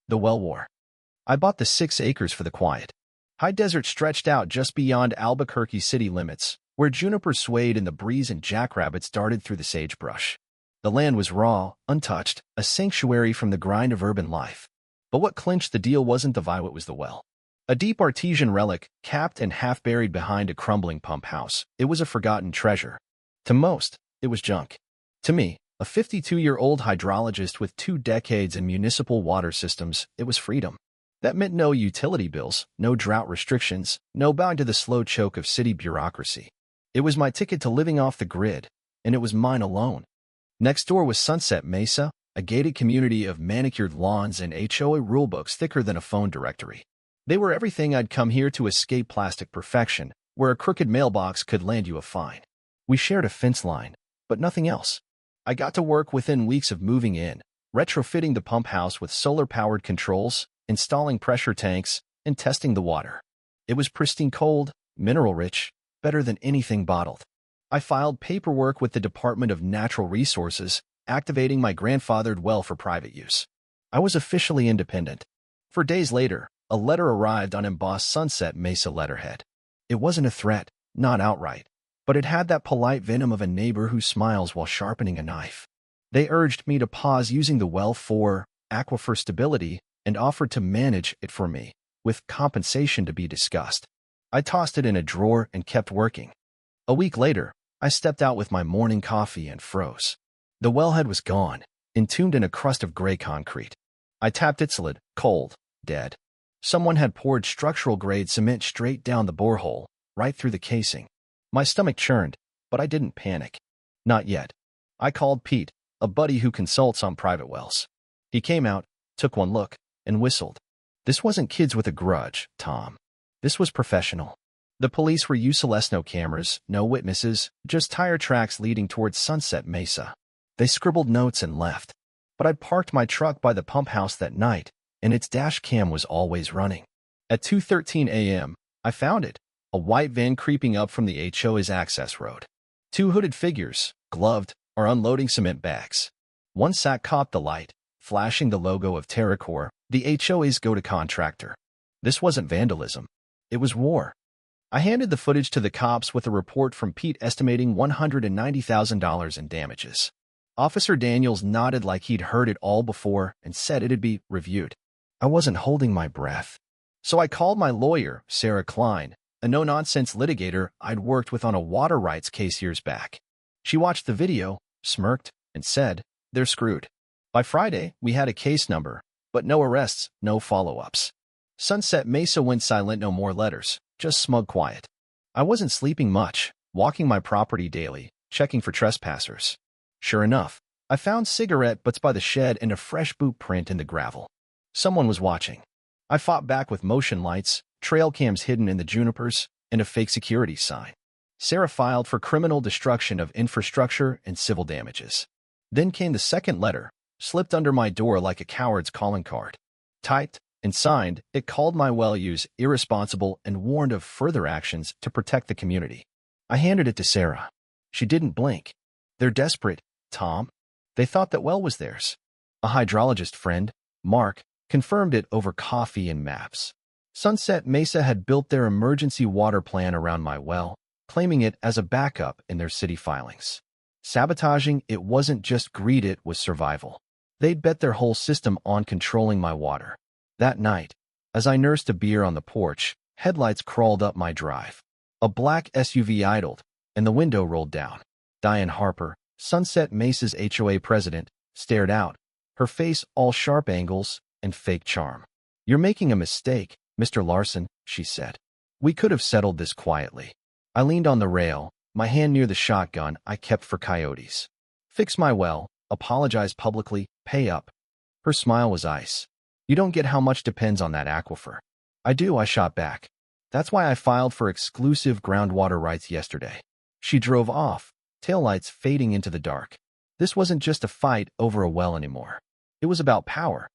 The well war. I bought the 6 acres for the quiet. High desert stretched out just beyond Albuquerque city limits, where junipers swayed in the breeze and jackrabbits darted through the sagebrush. The land was raw, untouched, a sanctuary from the grind of urban life. But what clinched the deal wasn't the view, it was the well. A deep artesian relic, capped and half-buried behind a crumbling pump house, it was a forgotten treasure. To most, it was junk. To me, a 52-year-old hydrologist with 2 decades in municipal water systems, it was freedom. That meant no utility bills, no drought restrictions, no bowing to the slow choke of city bureaucracy. It was my ticket to living off the grid, and it was mine alone. Next door was Sunset Mesa, a gated community of manicured lawns and HOA rulebooks thicker than a phone directory. They were everything I'd come here to escape: plastic perfection, where a crooked mailbox could land you a fine. We shared a fence line, but nothing else. I got to work within weeks of moving in, retrofitting the pump house with solar-powered controls, installing pressure tanks, and testing the water. It was pristine cold, mineral-rich, better than anything bottled. I filed paperwork with the Department of Natural Resources, activating my grandfathered well for private use. I was officially independent. 4 days later, a letter arrived on embossed Sunset Mesa letterhead. It wasn't a threat, not outright, but it had that polite venom of a neighbor who smiles while sharpening a knife. They urged me to pause using the well for aquifer stability and offered to manage it for me, with compensation to be discussed. I tossed it in a drawer and kept working. A week later, I stepped out with my morning coffee and froze. The wellhead was gone, entombed in a crust of gray concrete. I tapped its lid, cold, dead. Someone had poured structural-grade cement straight down the borehole, right through the casing. My stomach churned, but I didn't panic. Not yet. I called Pete, a buddy who consults on private wells. He came out, took one look, and whistled. This wasn't kids with a grudge, Tom. This was professional. The police were useless. No cameras, no witnesses, just tire tracks leading towards Sunset Mesa. They scribbled notes and left. But I'd parked my truck by the pump house that night, and its dash cam was always running. At 2:13 a.m., I found it, a white van creeping up from the HOA's access road. 2 hooded figures, gloved, are unloading cement bags. One sack caught the light, flashing the logo of TerraCore, the HOA's go-to contractor. This wasn't vandalism. It was war. I handed the footage to the cops with a report from Pete estimating $190,000 in damages. Officer Daniels nodded like he'd heard it all before and said it'd be reviewed. I wasn't holding my breath. So I called my lawyer, Sarah Klein, a no-nonsense litigator I'd worked with on a water rights case years back. She watched the video, smirked, and said, "They're screwed." By Friday, we had a case number, but no arrests, no follow-ups. Sunset Mesa went silent. No more letters, just smug quiet. I wasn't sleeping much, walking my property daily, checking for trespassers. Sure enough, I found cigarette butts by the shed and a fresh boot print in the gravel. Someone was watching. I fought back with motion lights, trail cams hidden in the junipers, and a fake security sign. Sarah filed for criminal destruction of infrastructure and civil damages. Then came the second letter, slipped under my door like a coward's calling card. Typed and signed, it called my well use irresponsible and warned of further actions to protect the community. I handed it to Sarah. She didn't blink. They're desperate, Tom. They thought that well was theirs. A hydrologist friend, Mark, confirmed it over coffee and maps. Sunset Mesa had built their emergency water plan around my well, claiming it as a backup in their city filings. Sabotaging it wasn't just greed, it was survival. They'd bet their whole system on controlling my water. That night, as I nursed a beer on the porch, headlights crawled up my drive. A black SUV idled, and the window rolled down. Diane Harper, Sunset Mesa's HOA president, stared out, her face all sharp angles and fake charm. "You're making a mistake, Mr. Larson," she said. "We could have settled this quietly." I leaned on the rail, my hand near the shotgun I kept for coyotes. "Fix my well, apologize publicly, pay up." Her smile was ice. "You don't get how much depends on that aquifer." "I do," I shot back. "That's why I filed for exclusive groundwater rights yesterday." She drove off, taillights fading into the dark. This wasn't just a fight over a well anymore. It was about power.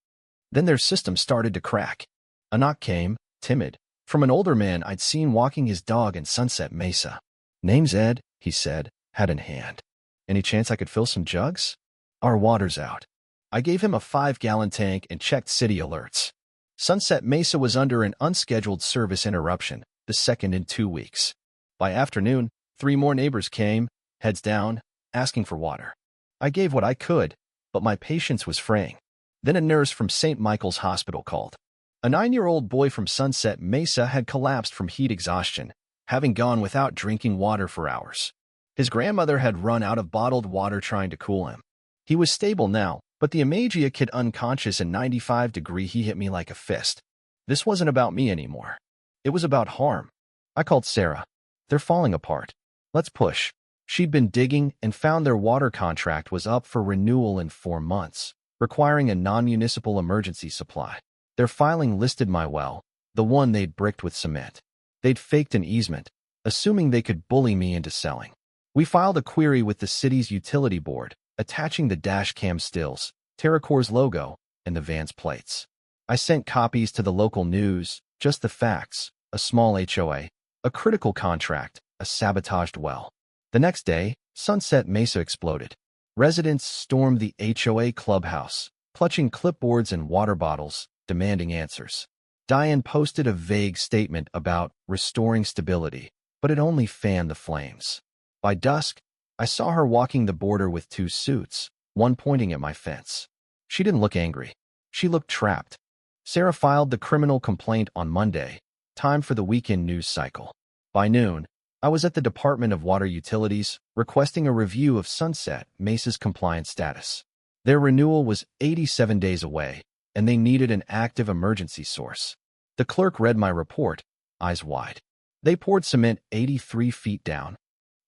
Then their system started to crack. A knock came, timid, from an older man I'd seen walking his dog in Sunset Mesa. "Name's Ed," he said, hat in hand. "Any chance I could fill some jugs? Our water's out." I gave him a 5-gallon tank and checked city alerts. Sunset Mesa was under an unscheduled service interruption, the second in 2 weeks. By afternoon, 3 more neighbors came, heads down, asking for water. I gave what I could, but my patience was fraying. Then a nurse from St. Michael's Hospital called. A 9-year-old boy from Sunset Mesa had collapsed from heat exhaustion, having gone without drinking water for hours. His grandmother had run out of bottled water trying to cool him. He was stable now, but the Amagia kid unconscious and 95-degree he hit me like a fist. This wasn't about me anymore. It was about harm. I called Sarah. They're falling apart. Let's push. She'd been digging and found their water contract was up for renewal in 4 months, requiring a non-municipal emergency supply. Their filing listed my well, the one they'd bricked with cement. They'd faked an easement, assuming they could bully me into selling. We filed a query with the city's utility board, attaching the dash cam stills, TerraCore's logo, and the van's plates. I sent copies to the local news, just the facts, a small HOA, a critical contract, a sabotaged well. The next day, Sunset Mesa exploded. Residents stormed the HOA clubhouse, clutching clipboards and water bottles, demanding answers. Diane posted a vague statement about restoring stability, but it only fanned the flames. By dusk, I saw her walking the border with 2 suits, one pointing at my fence. She didn't look angry. She looked trapped. Sarah filed the criminal complaint on Monday, time for the weekend news cycle. By noon, I was at the Department of Water Utilities, requesting a review of Sunset Mesa's compliance status. Their renewal was 87 days away, and they needed an active emergency source. The clerk read my report, eyes wide. They poured cement 83 feet down.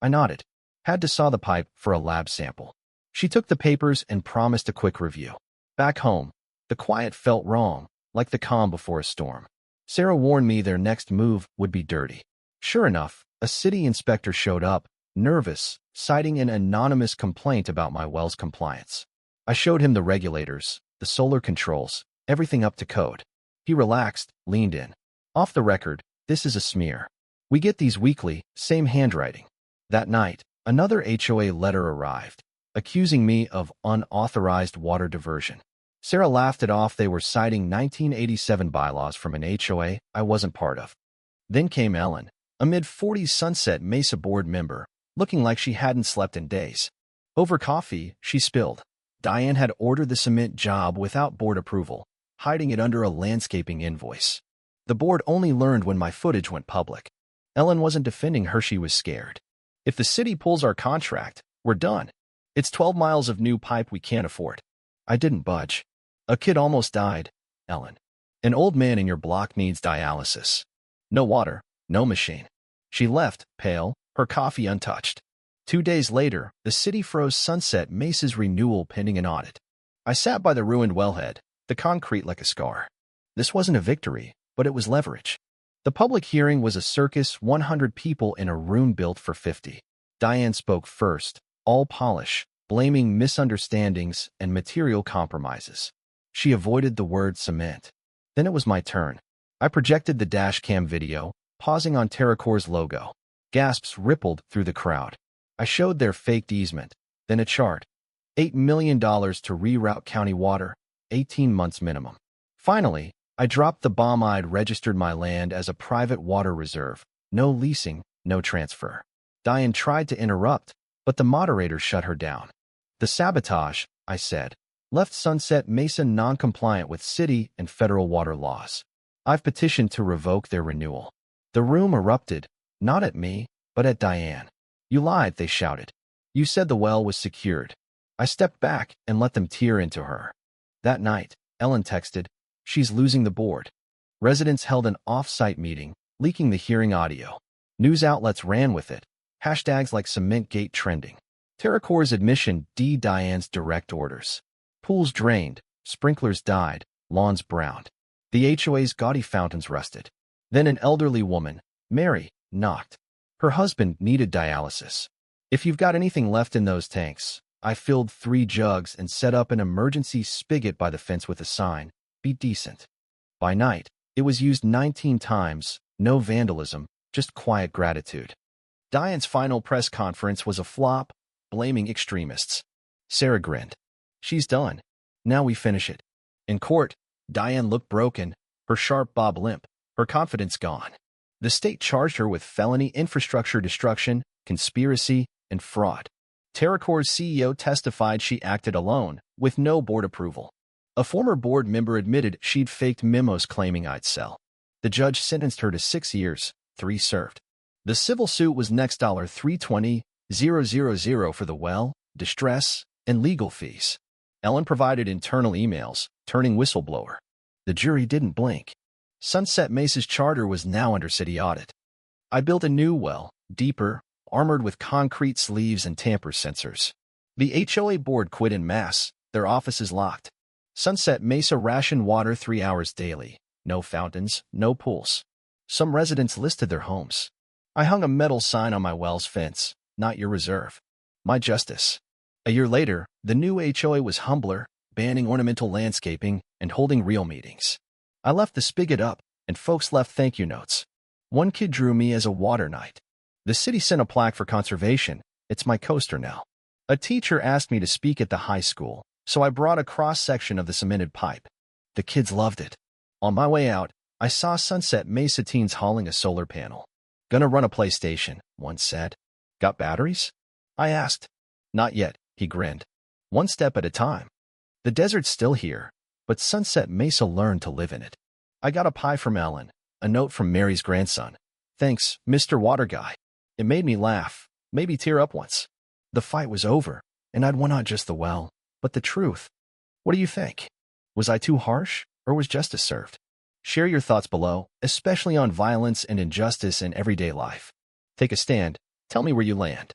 I nodded. Had to saw the pipe for a lab sample. She took the papers and promised a quick review. Back home, the quiet felt wrong, like the calm before a storm. Sarah warned me their next move would be dirty. Sure enough, a city inspector showed up, nervous, citing an anonymous complaint about my well's compliance. I showed him the regulators, the solar controls, everything up to code. He relaxed, leaned in. Off the record, this is a smear. We get these weekly, same handwriting. That night, another HOA letter arrived, accusing me of unauthorized water diversion. Sarah laughed it off. They were citing 1987 bylaws from an HOA I wasn't part of. Then came Ellen, a mid-40s Sunset Mesa board member, looking like she hadn't slept in days. Over coffee, she spilled. Diane had ordered the cement job without board approval, hiding it under a landscaping invoice. The board only learned when my footage went public. Ellen wasn't defending her, she was scared. If the city pulls our contract, we're done. It's 12 miles of new pipe we can't afford. I didn't budge. A kid almost died, Ellen. An old man in your block needs dialysis. No water, no machine. She left, pale, her coffee untouched. 2 days later, the city froze Sunset Mesa's renewal pending an audit. I sat by the ruined wellhead, the concrete like a scar. This wasn't a victory, but it was leverage. The public hearing was a circus, 100 people in a room built for 50. Diane spoke first, all polish, blaming misunderstandings and material compromises. She avoided the word cement. Then it was my turn. I projected the dash cam video, pausing on TerraCore's logo. Gasps rippled through the crowd. I showed their faked easement, then a chart. $8 million to reroute county water, 18 months minimum. Finally, I dropped the bomb. I'd registered my land as a private water reserve. No leasing, no transfer. Diane tried to interrupt, but the moderator shut her down. The sabotage, I said, left Sunset Mesa non-compliant with city and federal water laws. I've petitioned to revoke their renewal. The room erupted, not at me, but at Diane. You lied, they shouted. You said the well was secured. I stepped back and let them tear into her. That night, Ellen texted, she's losing the board. Residents held an off-site meeting, leaking the hearing audio. News outlets ran with it. Hashtags like CementGate trending. TerraCore's admission Diane's direct orders. Pools drained, sprinklers died, lawns browned. The HOA's gaudy fountains rusted. Then an elderly woman, Mary, knocked. Her husband needed dialysis. If you've got anything left in those tanks, I filled 3 jugs and set up an emergency spigot by the fence with a sign, be decent. By night, it was used 19 times, no vandalism, just quiet gratitude. Diane's final press conference was a flop, blaming extremists. Sarah grinned. She's done. Now we finish it. In court, Diane looked broken, her sharp bob limp, her confidence gone. The state charged her with felony infrastructure destruction, conspiracy, and fraud. TerraCore's CEO testified she acted alone, with no board approval. A former board member admitted she'd faked memos claiming I'd sell. The judge sentenced her to 6 years, 3 served. The civil suit was next $320,000 for the well, distress, and legal fees. Ellen provided internal emails, turning whistleblower. The jury didn't blink. Sunset Mesa's charter was now under city audit. I built a new well, deeper, armored with concrete sleeves and tamper sensors. The HOA board quit en masse, their offices locked. Sunset Mesa rationed water 3 hours daily. No fountains, no pools. Some residents listed their homes. I hung a metal sign on my well's fence, "Not your reserve. My justice." A year later, the new HOA was humbler, banning ornamental landscaping and holding real meetings. I left the spigot up, and folks left thank you notes. One kid drew me as a water knight. The city sent a plaque for conservation. It's my coaster now. A teacher asked me to speak at the high school, so I brought a cross-section of the cemented pipe. The kids loved it. On my way out, I saw Sunset Mesa teens hauling a solar panel. "Gonna run a PlayStation," one said. "Got batteries?" I asked. "Not yet," he grinned. "One step at a time." The desert's still here, but Sunset Mesa learned to live in it. I got a pie from Ellen, a note from Mary's grandson. "Thanks, Mr. Water Guy." It made me laugh, maybe tear up once. The fight was over, and I'd won not just the well, but the truth. What do you think? Was I too harsh, or was justice served? Share your thoughts below, especially on violence and injustice in everyday life. Take a stand. Tell me where you land.